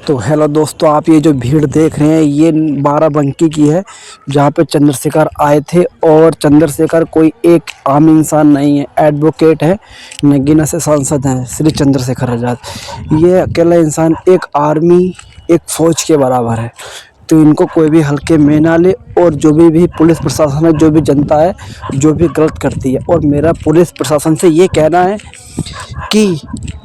तो हेलो दोस्तों, आप ये जो भीड़ देख रहे हैं ये बाराबंकी की है, जहाँ पे चंद्रशेखर आए थे। और चंद्रशेखर कोई एक आम इंसान नहीं है, एडवोकेट है, नगीना से सांसद हैं श्री चंद्रशेखर आज़ाद। ये अकेला इंसान एक आर्मी, एक फ़ौज के बराबर है। तो इनको कोई भी हल्के में ना ले। और जो भी पुलिस प्रशासन है, जो भी जनता है, जो भी गलत करती है, और मेरा पुलिस प्रशासन से ये कहना है कि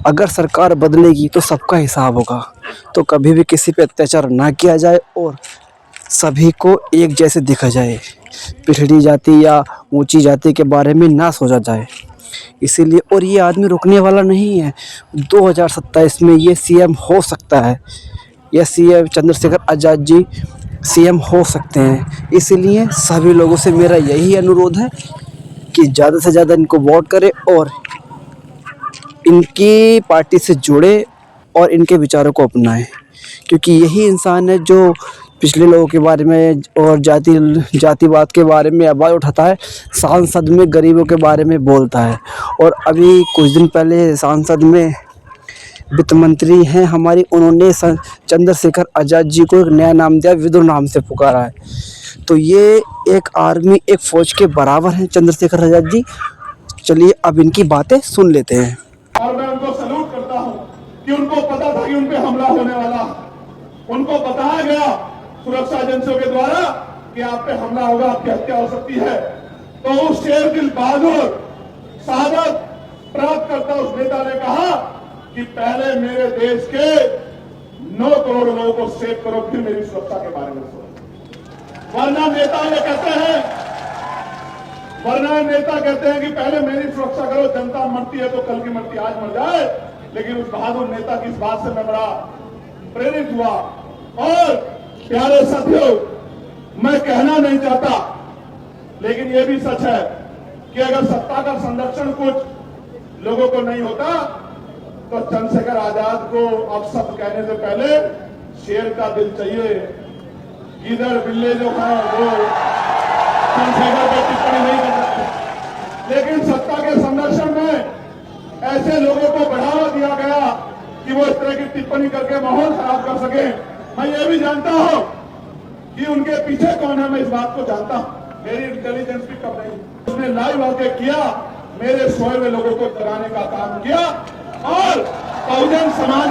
अगर सरकार बदलेगी तो सबका हिसाब होगा। तो कभी भी किसी पे अत्याचार ना किया जाए और सभी को एक जैसे देखा जाए। पिछड़ी जाति या ऊंची जाति के बारे में ना सोचा जाए। इसीलिए, और ये आदमी रुकने वाला नहीं है। 2027 में ये सीएम हो सकता है, या सीएम चंद्रशेखर आज़ाद जी सीएम हो सकते हैं। इसलिए सभी लोगों से मेरा यही अनुरोध है कि ज़्यादा से ज़्यादा इनको वोट करें और इनकी पार्टी से जुड़े और इनके विचारों को अपनाएं। क्योंकि यही इंसान है जो पिछले लोगों के बारे में और जातिवाद के बारे में आवाज़ उठाता है, सांसद में गरीबों के बारे में बोलता है। और अभी कुछ दिन पहले सांसद में वित्त मंत्री हैं हमारी, उन्होंने चंद्रशेखर आज़ाद जी को एक नया नाम दिया, विदुर नाम से पुकारा है। तो ये एक आर्मी, एक फ़ौज के बराबर हैं चंद्रशेखर आज़ाद जी। चलिए अब इनकी बातें सुन लेते हैं। और मैं उनको सल्यूट करता हूं कि उनको पता था कि उन पे हमला होने वाला। उनको बताया गया सुरक्षा एजेंसियों के द्वारा कि आप पे हमला होगा, आपकी हत्या हो सकती है। तो उस शेर दिल बहादुर शहादत प्राप्त करता उस नेता ने कहा कि पहले मेरे देश के 9 करोड़ लोगों को सेव करो, फिर मेरी सुरक्षा के बारे में सोचो। वरना नेता कहते हैं कि पहले मेरी सुरक्षा करो, जनता मरती है तो कल की मरती आज मर जाए। लेकिन उस बहादुर नेता की इस बात से मैं बड़ा प्रेरित हुआ। और प्यारे साथियों, मैं कहना नहीं चाहता, लेकिन यह भी सच है कि अगर सत्ता का संरक्षण कुछ लोगों को नहीं होता तो चंद्रशेखर आजाद को अब सब कहने से पहले शेर का दिल चाहिए। इधर बिल्ले जो है वो चंद्रशेखर पर टिप्पणी नहीं कर सकते। लेकिन सत्ता के संरक्षण में ऐसे लोगों को बढ़ावा दिया गया कि वो इस तरह की टिप्पणी करके माहौल खराब कर सके। मैं ये भी जानता हूं कि उनके पीछे कौन है, मैं इस बात को जानता हूं। मेरी इंटेलिजेंस भी कम नहीं, उसने लाइव आके किया, मेरे सोए हुए लोगों को जगाने का काम किया और बहुजन समाज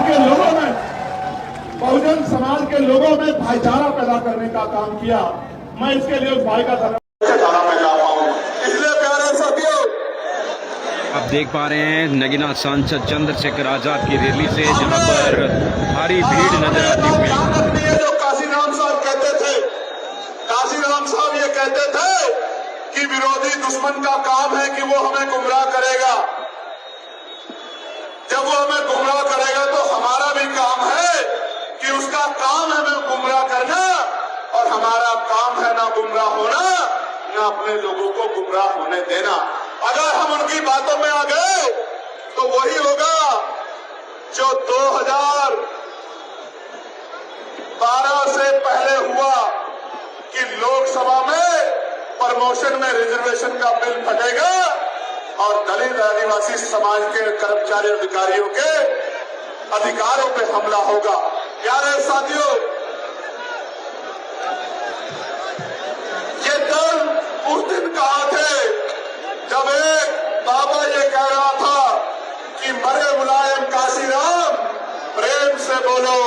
के लोगों में भाईचारा पैदा करने का काम किया। मैं इसके लिए उस भाई का धन्यवाद मैं जा पाऊं। इसलिए प्यारे साथियों, आप देख पा रहे हैं नगीना सांसद चंद्रशेखर आजाद की रैली से, जहां पर भारी भीड़ नजर आती हुई। जो काशीराम साहब कहते थे, काशीराम साहब ये कहते थे कि विरोधी दुश्मन का काम है कि वो हमें गुमराह करेगा। जब वो हमें गुमराह करेगा तो हमारा भी काम है कि उसका काम है हमें गुमराह करना, और हमारा काम है ना गुमराह होना, ना अपने लोगों को गुमराह होने देना। अगर हम उनकी बातों में आ गए तो वही होगा जो 2012 से पहले हुआ कि लोकसभा में प्रमोशन में रिजर्वेशन का बिल फटेगा और दलित आदिवासी समाज के कर्मचारी अधिकारियों के अधिकारों पे हमला होगा। प्यारे साथियों, ये दल उस दिन कहा थे जब एक बाबा ये कह रहा था कि मरे मुलायम काशीराम, प्रेम से बोलो